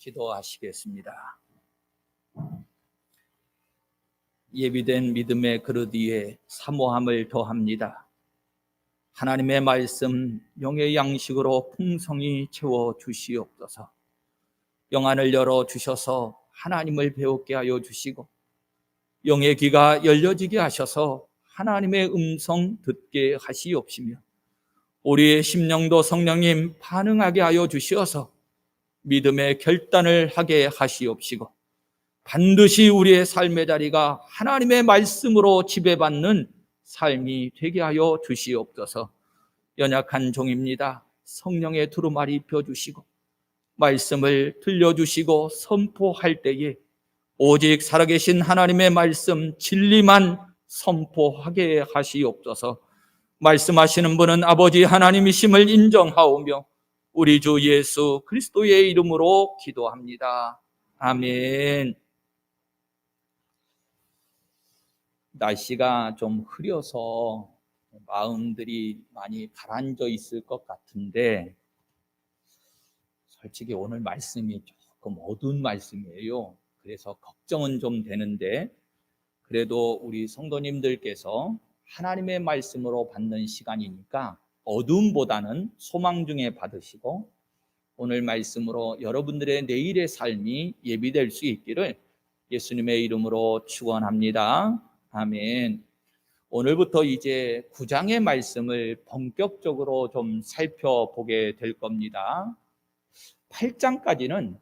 기도하시겠습니다. 예비된 믿음의 그릇 위에 사모함을 더합니다. 하나님의 말씀 영의 양식으로 풍성히 채워 주시옵소서. 영안을 열어 주셔서 하나님을 배우게 하여 주시고, 영의 귀가 열려지게 하셔서 하나님의 음성 듣게 하시옵시며, 우리의 심령도 성령님 반응하게 하여 주시어서 믿음의 결단을 하게 하시옵시고, 반드시 우리의 삶의 자리가 하나님의 말씀으로 지배받는 삶이 되게 하여 주시옵소서. 연약한 종입니다. 성령의 두루마리 입혀주시고 말씀을 들려주시고 선포할 때에 오직 살아계신 하나님의 말씀 진리만 선포하게 하시옵소서. 말씀하시는 분은 아버지 하나님이심을 인정하오며 우리 주 예수 그리스도의 이름으로 기도합니다. 아멘. 날씨가 좀 흐려서 마음들이 많이 가라앉아 있을 것 같은데, 솔직히 오늘 말씀이 조금 어두운 말씀이에요. 그래서 걱정은 좀 되는데, 그래도 우리 성도님들께서 하나님의 말씀으로 받는 시간이니까 어둠보다는 소망 중에 받으시고, 오늘 말씀으로 여러분들의 내일의 삶이 예비될 수 있기를 예수님의 이름으로 축원합니다. 아멘. 오늘부터 이제 9장의 말씀을 본격적으로 좀 살펴보게 될 겁니다. 8장까지는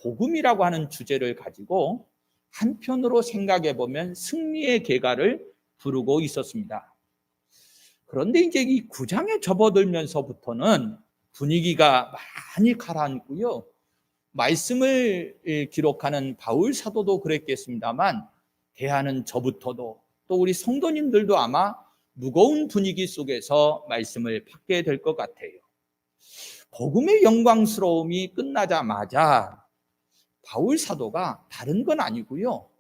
복음이라고 하는 주제를 가지고 한편으로 생각해 보면 승리의 계가를 부르고 있었습니다. 그런데 이제 이 9장에 접어들면서부터는 분위기가 많이 가라앉고요. 말씀을 기록하는 바울 사도도 그랬겠습니다만, 대하는 저부터도 또 우리 성도님들도 아마 무거운 분위기 속에서 말씀을 받게 될 것 같아요. 복음의 영광스러움이 끝나자마자 바울 사도가 다른 건 아니고요,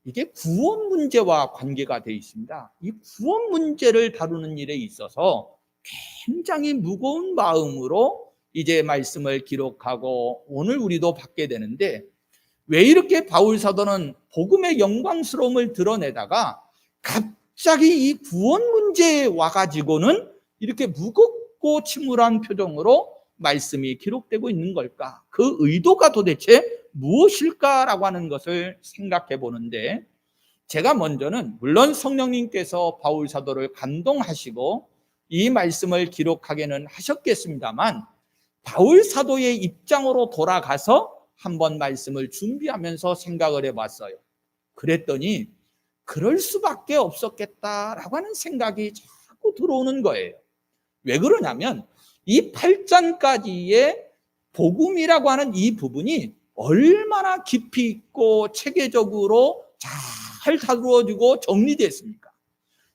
이게 구원 문제와 관계가 되어 있습니다. 이 구원 문제를 다루는 일에 있어서 굉장히 무거운 마음으로 이제 말씀을 기록하고 오늘 우리도 받게 되는데, 왜 이렇게 바울 사도는 복음의 영광스러움을 드러내다가 갑자기 이 구원 문제에 와가지고는 이렇게 무겁고 침울한 표정으로 말씀이 기록되고 있는 걸까? 그 의도가 도대체 무엇일까라고 하는 것을 생각해 보는데, 제가 먼저는 물론 성령님께서 바울 사도를 감동하시고 이 말씀을 기록하게는 하셨겠습니다만, 바울 사도의 입장으로 돌아가서 한번 말씀을 준비하면서 생각을 해봤어요. 그랬더니 그럴 수밖에 없었겠다라고 하는 생각이 자꾸 들어오는 거예요. 왜 그러냐면 이 8장까지의 복음이라고 하는 이 부분이 얼마나 깊이 있고 체계적으로 잘 다루어지고 정리됐습니까?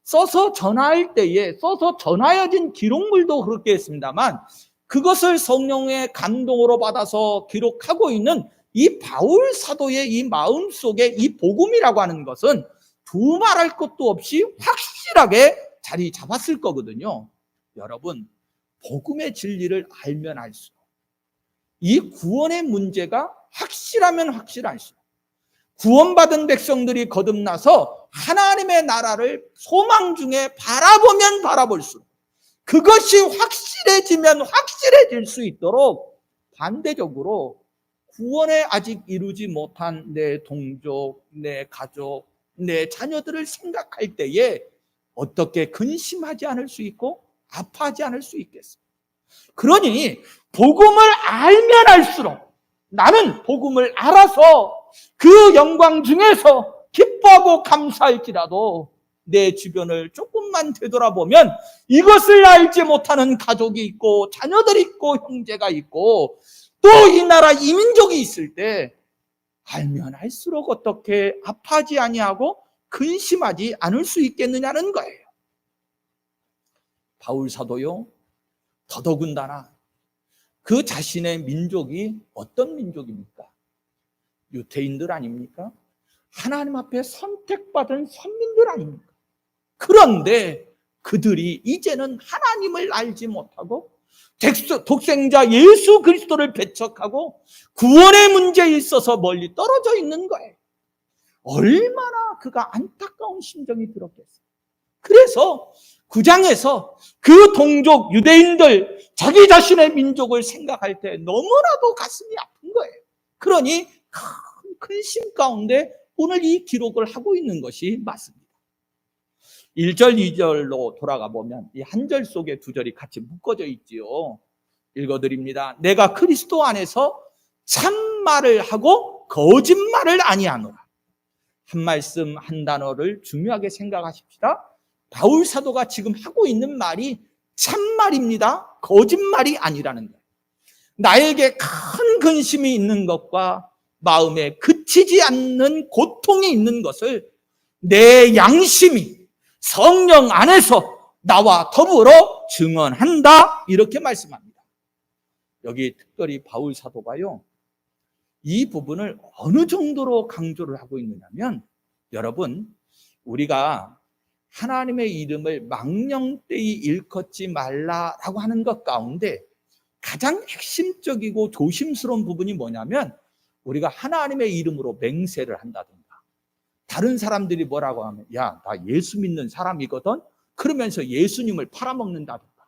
써서 전할 때에 써서 전하여진 기록물도 그렇게 했습니다만, 그것을 성령의 감동으로 받아서 기록하고 있는 이 바울 사도의 이 마음 속에 이 복음이라고 하는 것은 두말할 것도 없이 확실하게 자리 잡았을 거거든요. 여러분, 복음의 진리를 알면 알수록, 이 구원의 문제가 확실하면 확실할수록, 구원받은 백성들이 거듭나서 하나님의 나라를 소망 중에 바라보면 바라볼수록, 그것이 확실해지면 확실해질 수 있도록 반대적으로 구원에 아직 이루지 못한 내 동족, 내 가족, 내 자녀들을 생각할 때에 어떻게 근심하지 않을 수 있고 아파하지 않을 수 있겠어요? 그러니 복음을 알면 알수록, 나는 복음을 알아서 그 영광 중에서 기뻐하고 감사할지라도 내 주변을 조금만 되돌아보면 이것을 알지 못하는 가족이 있고 자녀들이 있고 형제가 있고 또 이 나라 이민족이 있을 때 알면 알수록 어떻게 아파하지 아니하고 근심하지 않을 수 있겠느냐는 거예요. 바울 사도요, 더더군다나 그 자신의 민족이 어떤 민족입니까? 유대인들 아닙니까? 하나님 앞에 선택받은 선민들 아닙니까? 그런데 그들이 이제는 하나님을 알지 못하고 독생자 예수 그리스도를 배척하고 구원의 문제에 있어서 멀리 떨어져 있는 거예요. 얼마나 그가 안타까운 심정이 들었겠어요. 그래서 9장에서 그 동족 유대인들 자기 자신의 민족을 생각할 때 너무나도 가슴이 아픈 거예요. 그러니 큰 근심 가운데 오늘 이 기록을 하고 있는 것이 맞습니다. 1절, 2절로 돌아가 보면 이 한 절 속에 두 절이 같이 묶어져 있지요. 읽어드립니다. 내가 그리스도 안에서 참말을 하고 거짓말을 아니하노라. 한 말씀 한 단어를 중요하게 생각하십시다. 바울 사도가 지금 하고 있는 말이 참말입니다. 거짓말이 아니라는 거예요. 나에게 큰 근심이 있는 것과 마음에 그치지 않는 고통이 있는 것을 내 양심이 성령 안에서 나와 더불어 증언한다, 이렇게 말씀합니다. 여기 특별히 바울 사도가요, 이 부분을 어느 정도로 강조를 하고 있느냐면, 여러분, 우리가 하나님의 이름을 망령되이 일컫지 말라라고 하는 것 가운데 가장 핵심적이고 조심스러운 부분이 뭐냐면, 우리가 하나님의 이름으로 맹세를 한다든가, 다른 사람들이 뭐라고 하면 야, 나 예수 믿는 사람이거든, 그러면서 예수님을 팔아먹는다든가,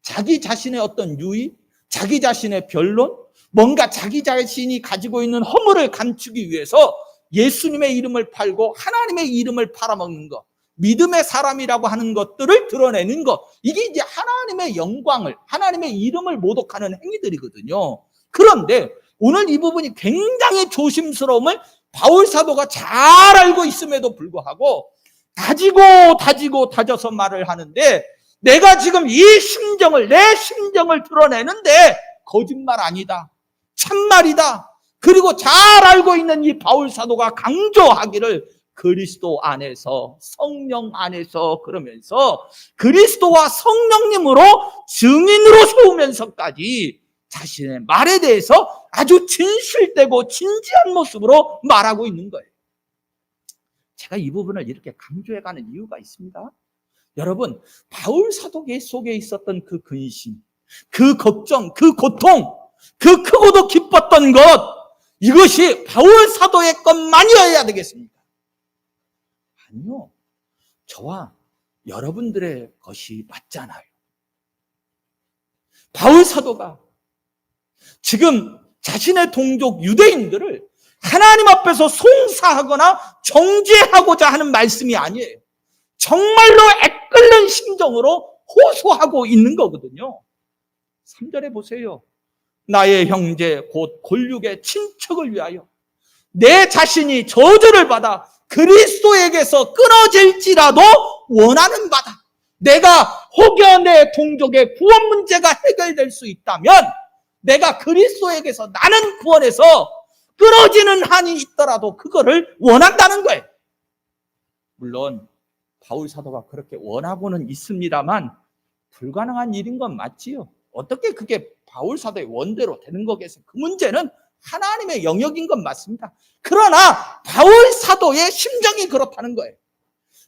자기 자신의 어떤 유의, 자기 자신의 변론, 뭔가 자기 자신이 가지고 있는 허물을 감추기 위해서 예수님의 이름을 팔고 하나님의 이름을 팔아먹는 것, 믿음의 사람이라고 하는 것들을 드러내는 것, 이게 이제 하나님의 영광을, 하나님의 이름을 모독하는 행위들이거든요. 그런데 오늘 이 부분이 굉장히 조심스러움을 바울 사도가 잘 알고 있음에도 불구하고 다져서 말을 하는데, 내가 지금 이 심정을, 내 심정을 드러내는데 거짓말 아니다, 참말이다. 그리고 잘 알고 있는 이 바울 사도가 강조하기를 그리스도 안에서, 성령 안에서, 그러면서 그리스도와 성령님으로 증인으로 세우면서까지 자신의 말에 대해서 아주 진실되고 진지한 모습으로 말하고 있는 거예요. 제가 이 부분을 이렇게 강조해가는 이유가 있습니다. 여러분, 바울 사도 속에 있었던 그 근심, 그 걱정, 그 고통, 그 크고도 기뻤던 것, 이것이 바울 사도의 것만이어야 되겠습니까? 아니요. 저와 여러분들의 것이 맞잖아요. 바울 사도가 지금 자신의 동족 유대인들을 하나님 앞에서 송사하거나 정죄하고자 하는 말씀이 아니에요. 정말로 애끓는 심정으로 호소하고 있는 거거든요. 3절에 보세요. 나의 형제 곧 골육의 친척을 위하여 내 자신이 저주를 받아 그리스도에게서 끊어질지라도 원하는 바다. 내가 혹여 내 동족의 구원 문제가 해결될 수 있다면 내가 그리스도에게서, 나는 구원에서 끊어지는 한이 있더라도 그거를 원한다는 거예요. 물론 바울 사도가 그렇게 원하고는 있습니다만 불가능한 일인 건 맞지요. 어떻게 그게 바울 사도의 원대로 되는 거겠어요? 그 문제는 하나님의 영역인 건 맞습니다. 그러나 바울 사도의 심정이 그렇다는 거예요.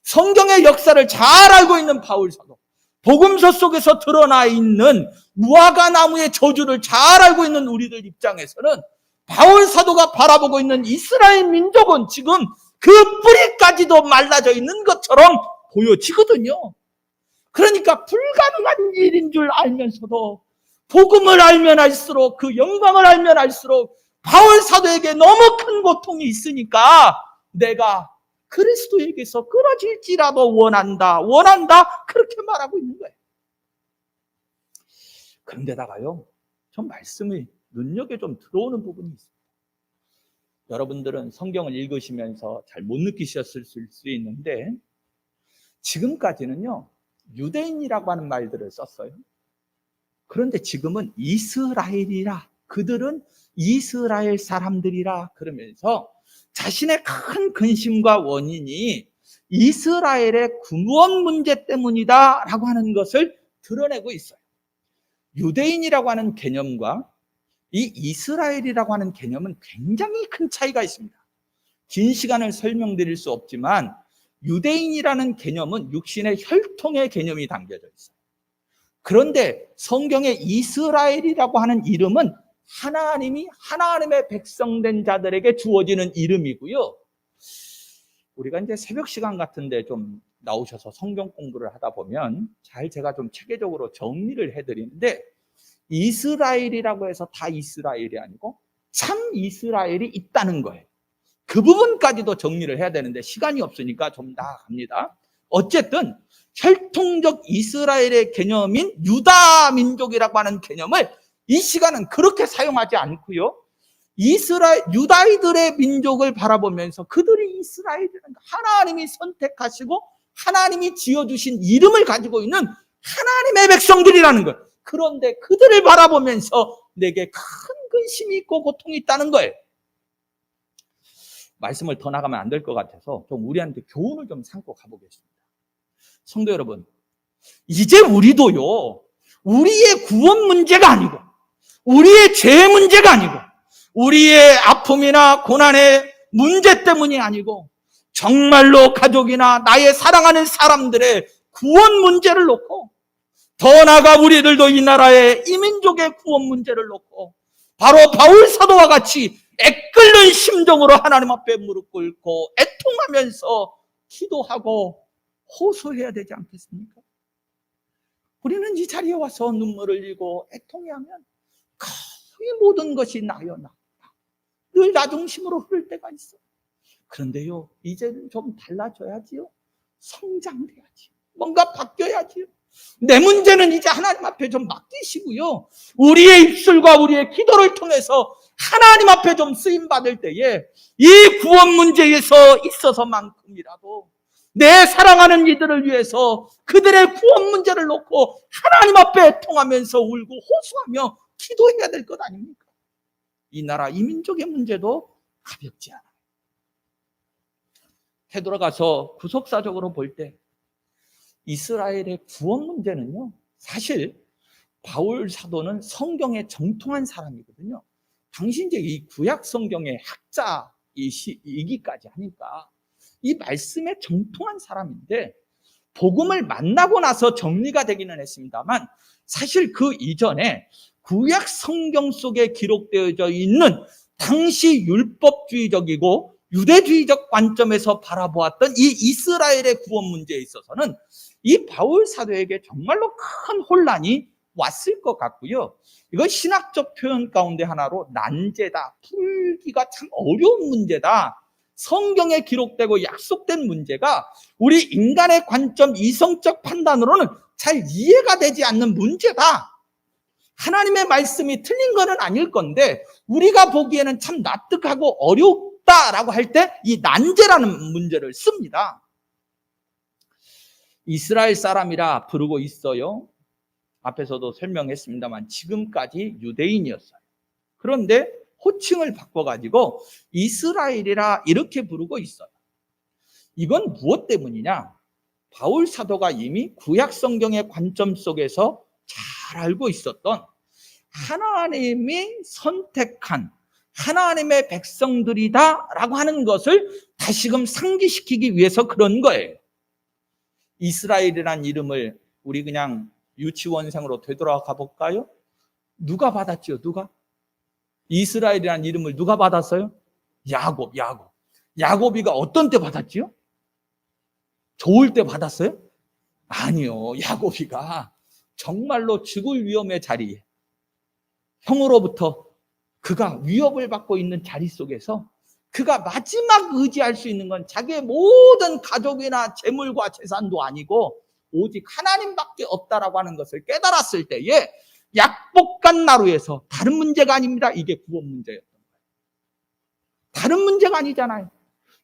성경의 역사를 잘 알고 있는 바울 사도, 복음서 속에서 드러나 있는 무화과 나무의 저주를 잘 알고 있는 우리들 입장에서는 바울 사도가 바라보고 있는 이스라엘 민족은 지금 그 뿌리까지도 말라져 있는 것처럼 보여지거든요. 그러니까 불가능한 일인 줄 알면서도 복음을 알면 알수록, 그 영광을 알면 알수록 바울 사도에게 너무 큰 고통이 있으니까 내가 그리스도에게서 끊어질지라도 원한다, 그렇게 말하고 있는 거예요. 그런데다가요, 좀 말씀이 눈여겨 좀 들어오는 부분이 있습니다. 여러분들은 성경을 읽으시면서 잘 못 느끼셨을 수 있는데, 지금까지는요 유대인이라고 하는 말들을 썼어요. 그런데 지금은 이스라엘이라, 그들은 이스라엘 사람들이라 그러면서 자신의 큰 근심과 원인이 이스라엘의 구원 문제 때문이다 라고 하는 것을 드러내고 있어요. 유대인이라고 하는 개념과 이 이스라엘이라고 하는 개념은 굉장히 큰 차이가 있습니다. 긴 시간을 설명드릴 수 없지만 유대인이라는 개념은 육신의 혈통의 개념이 담겨져 있어요. 그런데 성경의 이스라엘이라고 하는 이름은 하나님의 백성된 자들에게 주어지는 이름이고요. 우리가 이제 새벽 시간 같은데 좀 나오셔서 성경 공부를 하다 보면 제가 좀 체계적으로 정리를 해드리는데, 이스라엘이라고 해서 다 이스라엘이 아니고 참 이스라엘이 있다는 거예요. 그 부분까지도 정리를 해야 되는데 시간이 없으니까 좀 나아갑니다. 어쨌든 혈통적 이스라엘의 개념인 유다 민족이라고 하는 개념을 이 시간은 그렇게 사용하지 않고요, 유다이들의 민족을 바라보면서 그들이 이스라엘이라는 하나님이 선택하시고 하나님이 지어주신 이름을 가지고 있는 하나님의 백성들이라는 거예요. 그런데 그들을 바라보면서 내게 큰 근심이 있고 고통이 있다는 거예요. 말씀을 더 나가면 안 될 것 같아서 좀 우리한테 교훈을 좀 삼고 가보겠습니다. 성도 여러분, 이제 우리도요, 우리의 구원 문제가 아니고, 우리의 죄 문제가 아니고, 우리의 아픔이나 고난의 문제 때문이 아니고, 정말로 가족이나 나의 사랑하는 사람들의 구원 문제를 놓고, 더 나아가 우리들도 이 나라의 이민족의 구원 문제를 놓고 바로 바울 사도와 같이 애끓는 심정으로 하나님 앞에 무릎 꿇고 애통하면서 기도하고 호소해야 되지 않겠습니까? 우리는 이 자리에 와서 눈물을 흘리고 애통해하면 거의 모든 것이 나요. 늘 나 중심으로 흐를 때가 있어. 그런데요, 이제는 좀 달라져야지요. 성장돼야지. 뭔가 바뀌어야지요. 내 문제는 이제 하나님 앞에 좀 맡기시고요, 우리의 입술과 우리의 기도를 통해서 하나님 앞에 좀 쓰임받을 때에 이 구원 문제에서 있어서만큼이라도 내 사랑하는 이들을 위해서 그들의 구원 문제를 놓고 하나님 앞에 통하면서 울고 호소하며 기도해야 될 것 아닙니까? 이 나라 이민족의 문제도 가볍지 않아요. 되돌아가서 구속사적으로 볼 때 이스라엘의 구원 문제는요, 사실 바울 사도는 성경에 정통한 사람이거든요. 당시 이제 이 구약 성경의 학자이기까지 하니까 이 말씀에 정통한 사람인데, 복음을 만나고 나서 정리가 되기는 했습니다만 사실 그 이전에 구약 성경 속에 기록되어져 있는 당시 율법주의적이고 유대주의적 관점에서 바라보았던 이 이스라엘의 구원 문제에 있어서는 이 바울 사도에게 정말로 큰 혼란이 왔을 것 같고요. 이건 신학적 표현 가운데 하나로 난제다, 풀기가 참 어려운 문제다. 성경에 기록되고 약속된 문제가 우리 인간의 관점, 이성적 판단으로는 잘 이해가 되지 않는 문제다. 하나님의 말씀이 틀린 거는 아닐 건데 우리가 보기에는 참 납득하고 어렵다라고 할 때 이 난제라는 문제를 씁니다. 이스라엘 사람이라 부르고 있어요. 앞에서도 설명했습니다만 지금까지 유대인이었어요. 그런데 호칭을 바꿔가지고 이스라엘이라 이렇게 부르고 있어요. 이건 무엇 때문이냐? 바울 사도가 이미 구약 성경의 관점 속에서 잘 알고 있었던 하나님이 선택한 하나님의 백성들이다라고 하는 것을 다시금 상기시키기 위해서 그런 거예요. 이스라엘이라는 이름을 우리 그냥 유치원생으로 되돌아가 볼까요? 누가 받았죠? 누가? 이스라엘이라는 이름을 누가 받았어요? 야곱. 야곱이가 어떤 때 받았지요? 좋을 때 받았어요? 아니요. 야곱이가 정말로 죽을 위험의 자리에, 형으로부터 그가 위협을 받고 있는 자리 속에서 그가 마지막 의지할 수 있는 건 자기의 모든 가족이나 재물과 재산도 아니고 오직 하나님밖에 없다라고 하는 것을 깨달았을 때에 약복간 나루에서, 다른 문제가 아닙니다. 이게 구원 문제였던 거예요. 다른 문제가 아니잖아요.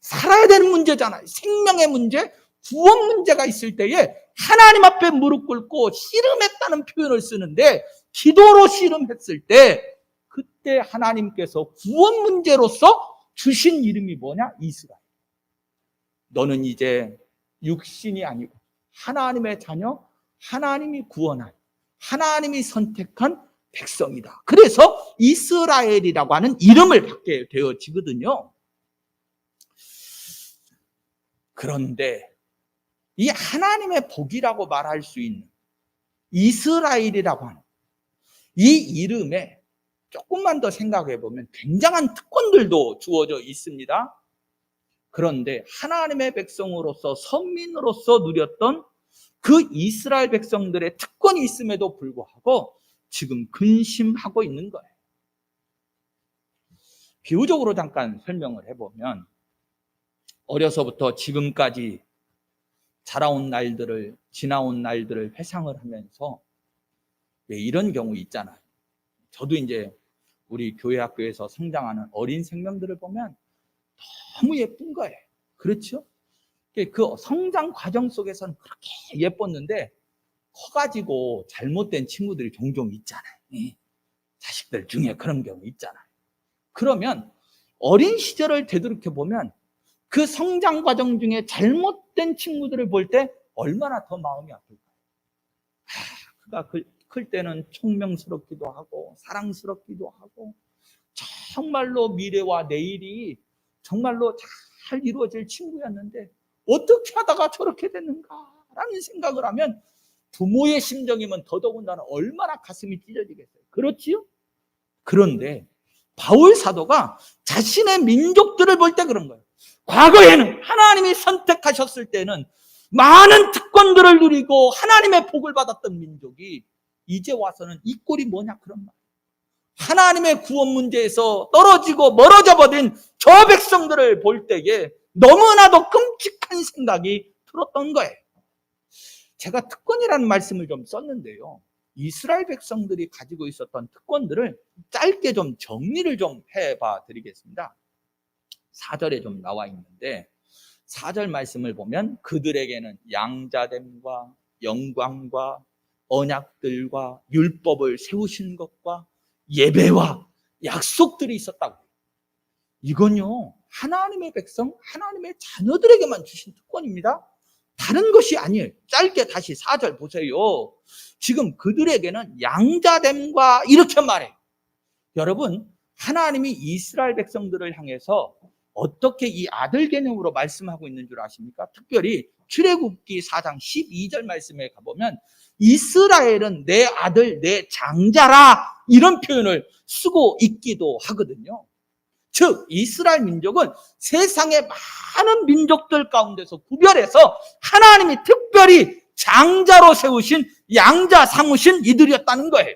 살아야 되는 문제잖아요. 생명의 문제, 구원 문제가 있을 때에 하나님 앞에 무릎 꿇고 씨름했다는 표현을 쓰는데, 기도로 씨름했을 때 그때 하나님께서 구원 문제로서 주신 이름이 뭐냐? 이스라엘. 너는 이제 육신이 아니고 하나님의 자녀, 하나님이 구원한, 하나님이 선택한 백성이다. 그래서 이스라엘이라고 하는 이름을 받게 되어지거든요. 그런데 이 하나님의 복이라고 말할 수 있는 이스라엘이라고 하는 이 이름에 조금만 더 생각해 보면 굉장한 특권들도 주어져 있습니다. 그런데 하나님의 백성으로서 선민으로서 누렸던 그 이스라엘 백성들의 특권이 있음에도 불구하고 지금 근심하고 있는 거예요. 비유적으로 잠깐 설명을 해보면 어려서부터 지금까지 자라온 날들을, 지나온 날들을 회상을 하면서 이런 경우 있잖아요. 저도 이제 우리 교회 학교에서 성장하는 어린 생명들을 보면 너무 예쁜 거예요. 그렇죠? 그 성장 과정 속에서는 그렇게 예뻤는데 커가지고 잘못된 친구들이 종종 있잖아요. 자식들 중에 그런 경우 있잖아요. 그러면 어린 시절을 되돌이켜 보면 그 성장 과정 중에 잘못된 친구들을 볼 때 얼마나 더 마음이 아플까요? 그가 클 때는 총명스럽기도 하고 사랑스럽기도 하고 정말로 미래와 내일이 정말로 잘 이루어질 친구였는데 어떻게 하다가 저렇게 됐는가라는 생각을 하면 부모의 심정이면 더더군다나 얼마나 가슴이 찢어지겠어요. 그렇지요? 그런데 바울 사도가 자신의 민족들을 볼 때 그런 거예요. 과거에는 하나님이 선택하셨을 때는 많은 특권들을 누리고 하나님의 복을 받았던 민족이 이제 와서는 이 꼴이 뭐냐 그런 말. 하나님의 구원 문제에서 떨어지고 멀어져 버린 저 백성들을 볼 때에 너무나도 끔찍한 생각이 들었던 거예요. 제가 특권이라는 말씀을 좀 썼는데요. 이스라엘 백성들이 가지고 있었던 특권들을 짧게 좀 정리를 좀 해봐 드리겠습니다. 4절에 좀 나와 있는데 4절 말씀을 보면 그들에게는 양자됨과 영광과 언약들과 율법을 세우신 것과 예배와 약속들이 있었다고. 이건요 하나님의 백성, 하나님의 자녀들에게만 주신 특권입니다. 다른 것이 아니에요. 짧게 다시 4절 보세요. 지금 그들에게는 양자됨과 이렇게 말해요. 여러분, 하나님이 이스라엘 백성들을 향해서 어떻게 이 아들 개념으로 말씀하고 있는 줄 아십니까? 특별히 출애굽기 4장 12절 말씀에 가보면 이스라엘은 내 아들, 내 장자라 이런 표현을 쓰고 있기도 하거든요. 즉 이스라엘 민족은 세상의 많은 민족들 가운데서 구별해서 하나님이 특별히 장자로 세우신 양자 삼으신 이들이었다는 거예요.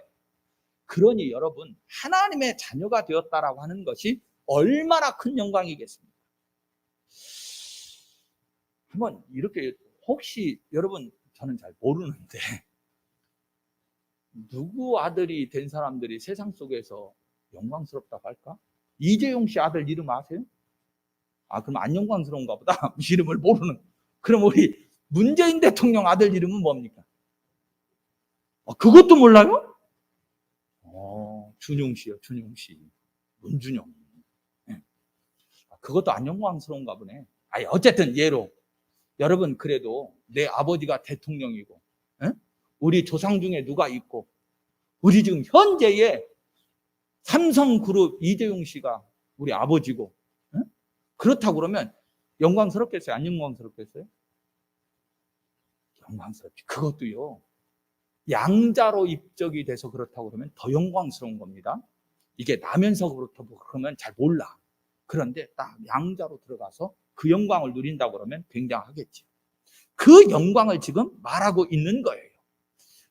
그러니 여러분 하나님의 자녀가 되었다라고 하는 것이 얼마나 큰 영광이겠습니까? 한번 이렇게 혹시 여러분 저는 잘 모르는데 누구 아들이 된 사람들이 세상 속에서 영광스럽다고 할까? 이재용 씨 아들 이름 아세요? 그럼 안 영광스러운가 보다. 이름을 모르는. 그럼 우리 문재인 대통령 아들 이름은 뭡니까? 그것도 몰라요? 준용 씨요, 준용 씨. 문준용. 네. 그것도 안 영광스러운가 보네. 어쨌든 예로 여러분 그래도 내 아버지가 대통령이고 우리 조상 중에 누가 있고 우리 지금 현재의 삼성그룹 이재용 씨가 우리 아버지고 그렇다고 그러면 영광스럽겠어요? 안 영광스럽겠어요? 영광스럽지. 그것도요 양자로 입적이 돼서 그렇다고 그러면 더 영광스러운 겁니다. 이게 나면서 그렇다고 그러면 잘 몰라. 그런데 딱 양자로 들어가서 그 영광을 누린다고 그러면 굉장하겠지. 그 영광을 지금 말하고 있는 거예요.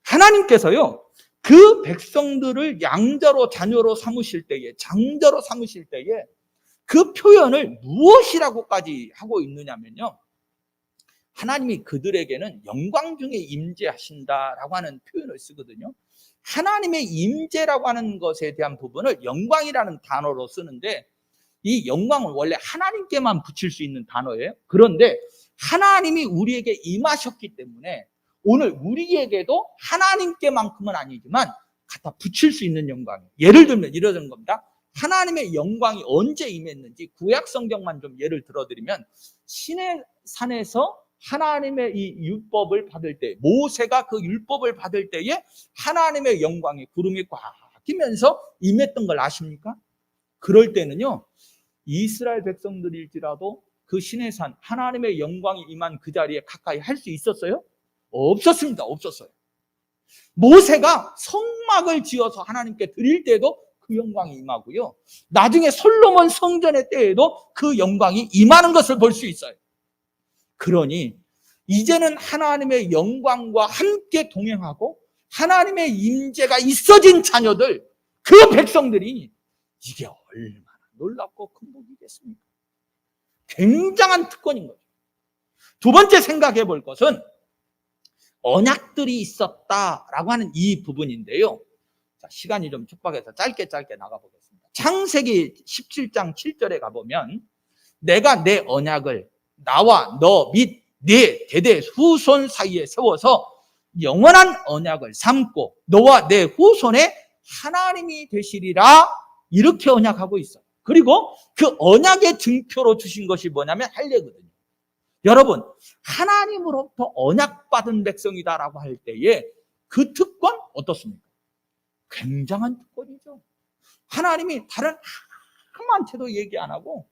하나님께서요 그 백성들을 양자로 자녀로 삼으실 때에, 장자로 삼으실 때에 그 표현을 무엇이라고까지 하고 있느냐면요 하나님이 그들에게는 영광 중에 임재하신다라고 하는 표현을 쓰거든요. 하나님의 임재라고 하는 것에 대한 부분을 영광이라는 단어로 쓰는데 이 영광은 원래 하나님께만 붙일 수 있는 단어예요. 그런데 하나님이 우리에게 임하셨기 때문에 오늘 우리에게도 하나님께만큼은 아니지만 갖다 붙일 수 있는 영광이에요. 예를 들면 이런 겁니다. 하나님의 영광이 언제 임했는지 구약 성경만 좀 예를 들어드리면 시내 산에서 하나님의 이 율법을 받을 때 모세가 그 율법을 받을 때에 하나님의 영광이 구름이 꽉 끼면서 임했던 걸 아십니까? 그럴 때는요 이스라엘 백성들일지라도 그 시내산 하나님의 영광이 임한 그 자리에 가까이 할 수 있었어요? 없었습니다. 없었어요. 모세가 성막을 지어서 하나님께 드릴 때에도 그 영광이 임하고요. 나중에 솔로몬 성전의 때에도 그 영광이 임하는 것을 볼 수 있어요. 그러니 이제는 하나님의 영광과 함께 동행하고 하나님의 임재가 있어진 자녀들, 그 백성들이 이게 얼마나 놀랍고 큰 복이겠습니까? 굉장한 특권인 거죠. 두 번째 생각해 볼 것은 언약들이 있었다라고 하는 이 부분인데요. 자, 시간이 좀 촉박해서 짧게 나가보겠습니다. 창세기 17장 7절에 가보면 내가 내 언약을 나와 너 및 네 대대 후손 사이에 세워서 영원한 언약을 삼고 너와 내 후손의 하나님이 되시리라, 이렇게 언약하고 있어요. 그리고 그 언약의 증표로 주신 것이 뭐냐면 할례거든요. 여러분, 하나님으로부터 언약받은 백성이다라고 할 때에 그 특권 어떻습니까? 굉장한 특권이죠. 하나님이 다른 아무한테도 얘기 안 하고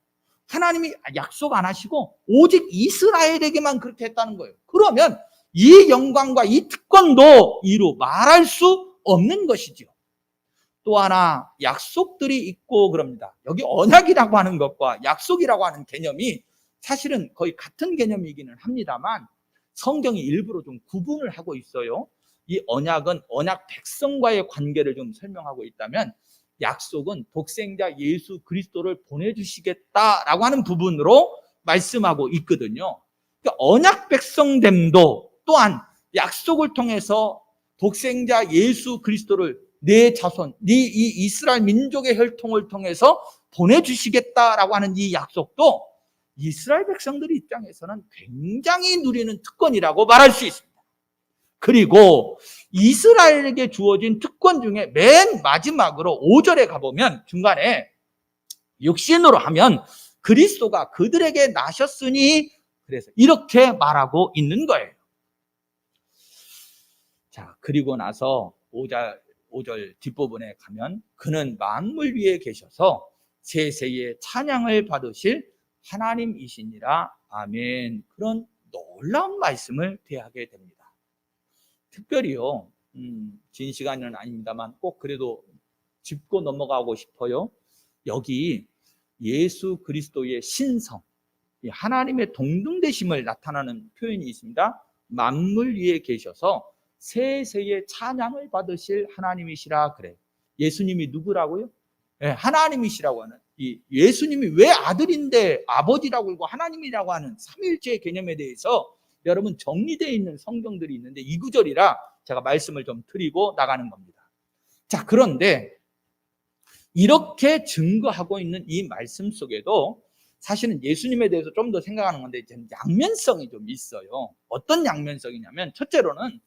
하나님이 약속 안 하시고 오직 이스라엘에게만 그렇게 했다는 거예요. 그러면 이 영광과 이 특권도 이루 말할 수 없는 것이죠. 또 하나 약속들이 있고 그럽니다. 여기 언약이라고 하는 것과 약속이라고 하는 개념이 사실은 거의 같은 개념이기는 합니다만 성경이 일부러 좀 구분을 하고 있어요. 이 언약은 언약 백성과의 관계를 좀 설명하고 있다면 약속은 독생자 예수 그리스도를 보내주시겠다라고 하는 부분으로 말씀하고 있거든요. 그러니까 언약 백성됨도 또한 약속을 통해서 독생자 예수 그리스도를 내 자손, 이 이스라엘 민족의 혈통을 통해서 보내주시겠다라고 하는 이 약속도 이스라엘 백성들 입장에서는 굉장히 누리는 특권이라고 말할 수 있습니다. 그리고 이스라엘에게 주어진 특권 중에 맨 마지막으로 5절에 가보면 중간에 육신으로 하면 그리스도가 그들에게 나셨으니, 그래서 이렇게 말하고 있는 거예요. 자, 그리고 나서 5절 뒷부분에 가면 그는 만물 위에 계셔서 세세의 찬양을 받으실 하나님이시니라. 아멘. 그런 놀라운 말씀을 대하게 됩니다. 특별히요, 긴 시간은 아닙니다만 꼭 그래도 짚고 넘어가고 싶어요. 여기 예수 그리스도의 신성, 하나님의 동등되심을 나타나는 표현이 있습니다. 만물 위에 계셔서 세세의 찬양을 받으실 하나님이시라 그래요. 예수님이 누구라고요? 네, 하나님이시라고 하는, 이 예수님이 왜 아들인데 아버지라고 그러고 하나님이라고 하는 삼위일체의 개념에 대해서 여러분 정리되어 있는 성경들이 있는데 이 구절이라 제가 말씀을 좀 드리고 나가는 겁니다. 자, 그런데 이렇게 증거하고 있는 이 말씀 속에도 사실은 예수님에 대해서 좀 더 생각하는 건데 양면성이 좀 있어요. 어떤 양면성이냐면 첫째로는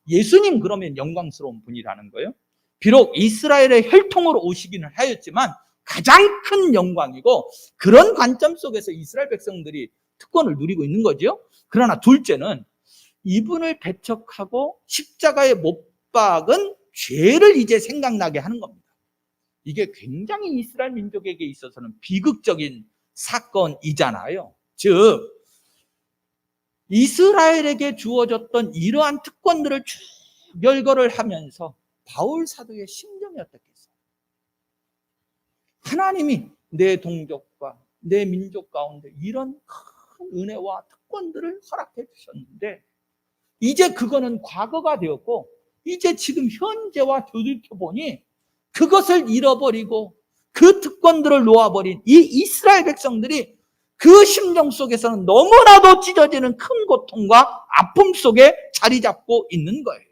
예수님 그러면 영광스러운 분이라는 거예요. 비록 이스라엘의 혈통으로 오시기는 하였지만 가장 큰 영광이고 그런 관점 속에서 이스라엘 백성들이 특권을 누리고 있는 거죠. 그러나 둘째는 이분을 배척하고 십자가에 못 박은 죄를 이제 생각나게 하는 겁니다. 이게 굉장히 이스라엘 민족에게 있어서는 비극적인 사건이잖아요. 즉 이스라엘에게 주어졌던 이러한 특권들을 쭉 열거를 하면서 바울 사도의 심정이 어떻겠어요? 하나님이 내 동족과 내 민족 가운데 이런 큰 은혜와 특권들을 허락해 주셨는데 이제 그거는 과거가 되었고 이제 지금 현재와 되돌켜보니 그것을 잃어버리고 그 특권들을 놓아버린 이 이스라엘 백성들이 그 심정 속에서는 너무나도 찢어지는 큰 고통과 아픔 속에 자리 잡고 있는 거예요.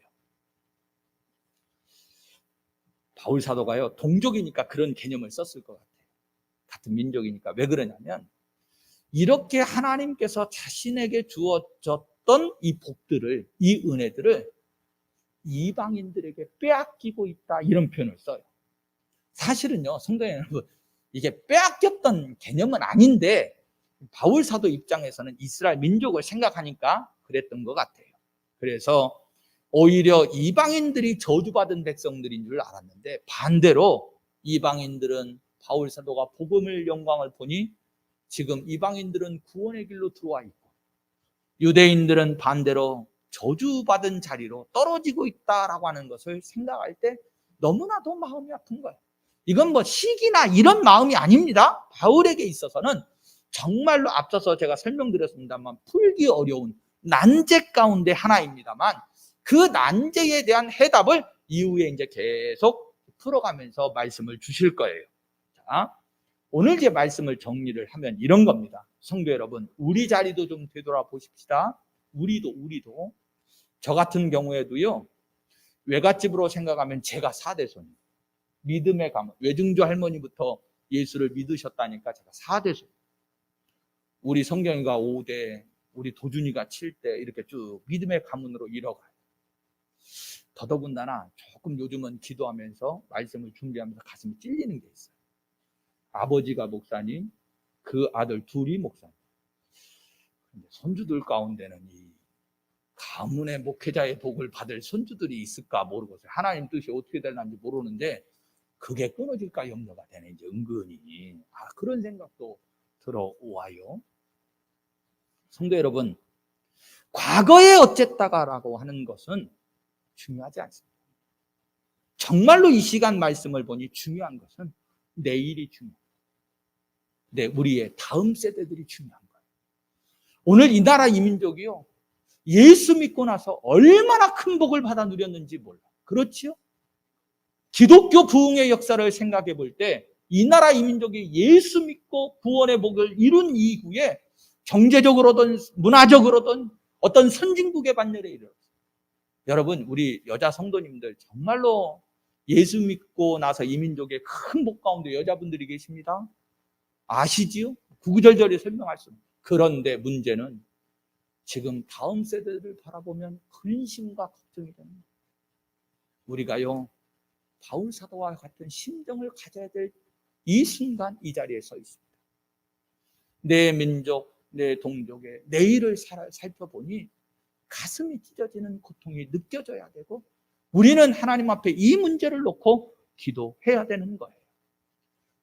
바울 사도가요, 동족이니까 그런 개념을 썼을 것 같아요. 같은 민족이니까. 왜 그러냐면 이렇게 하나님께서 자신에게 주어졌던 이 복들을, 이 은혜들을 이방인들에게 빼앗기고 있다, 이런 표현을 써요. 사실은요, 성도 여러분, 이게 빼앗겼던 개념은 아닌데 바울 사도 입장에서는 이스라엘 민족을 생각하니까 그랬던 것 같아요. 그래서 오히려 이방인들이 저주받은 백성들인 줄 알았는데 반대로 이방인들은 바울 사도가 복음의 영광을 보니 지금 이방인들은 구원의 길로 들어와 있고 유대인들은 반대로 저주받은 자리로 떨어지고 있다라고 하는 것을 생각할 때 너무나도 마음이 아픈 거예요. 이건 뭐 시기나 이런 마음이 아닙니다. 바울에게 있어서는 정말로 앞서서 제가 설명드렸습니다만 풀기 어려운 난제 가운데 하나입니다만 그 난제에 대한 해답을 이후에 이제 계속 풀어가면서 말씀을 주실 거예요. 자, 오늘 제 말씀을 정리를 하면 이런 겁니다. 성도 여러분, 우리 자리도 좀 되돌아보십시다. 우리도 저 같은 경우에도요, 외갓집으로 생각하면 제가 4대손, 믿음의 가문, 외증조 할머니부터 예수를 믿으셨다니까 제가 4대손. 우리 성경이가 5대, 우리 도준이가 7대 이렇게 쭉 믿음의 가문으로 이뤄가요. 더더군다나 조금 요즘은 기도하면서 말씀을 준비하면서 가슴이 찔리는 게 있어요. 아버지가 목사님, 그 아들 둘이 목사님. 근데 손주들 가운데는 이 가문의 목회자의 복을 받을 손주들이 있을까 모르겠어요. 하나님 뜻이 어떻게 되는지 모르는데 그게 끊어질까 염려가 되네, 이제 은근히. 그런 생각도 들어와요. 성도 여러분, 과거에 어쨌다가라고 하는 것은 중요하지 않습니다. 정말로 이 시간 말씀을 보니 중요한 것은 내일이 중요해요. 네, 우리의 다음 세대들이 중요한 거예요. 오늘 이 나라 이 민족이요, 예수 믿고 나서 얼마나 큰 복을 받아 누렸는지 몰라. 그렇지요? 기독교 부흥의 역사를 생각해 볼 때 이 나라 이 민족이 예수 믿고 구원의 복을 이룬 이후에 경제적으로든 문화적으로든 어떤 선진국의 반열에 이르렀어요. 여러분, 우리 여자 성도님들 정말로 예수 믿고 나서 이 민족의 큰 복 가운데 여자분들이 계십니다. 아시지요? 구구절절히 설명할 수 없어요. 그런데 문제는 지금 다음 세대들을 바라보면 근심과 걱정이 됩니다. 우리가요, 바울 사도와 같은 심정을 가져야 될 이 순간 이 자리에 서 있습니다. 내 민족, 내 동족의 내일을 살펴보니 가슴이 찢어지는 고통이 느껴져야 되고 우리는 하나님 앞에 이 문제를 놓고 기도해야 되는 거예요.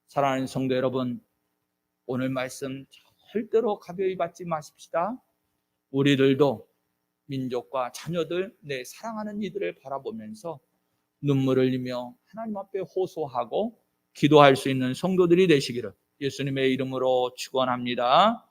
사랑하는 성도 여러분, 오늘 말씀 절대로 가벼이 받지 마십시다. 우리들도 민족과 자녀들, 내 사랑하는 이들을 바라보면서 눈물을 흘리며 하나님 앞에 호소하고 기도할 수 있는 성도들이 되시기를 예수님의 이름으로 축원합니다.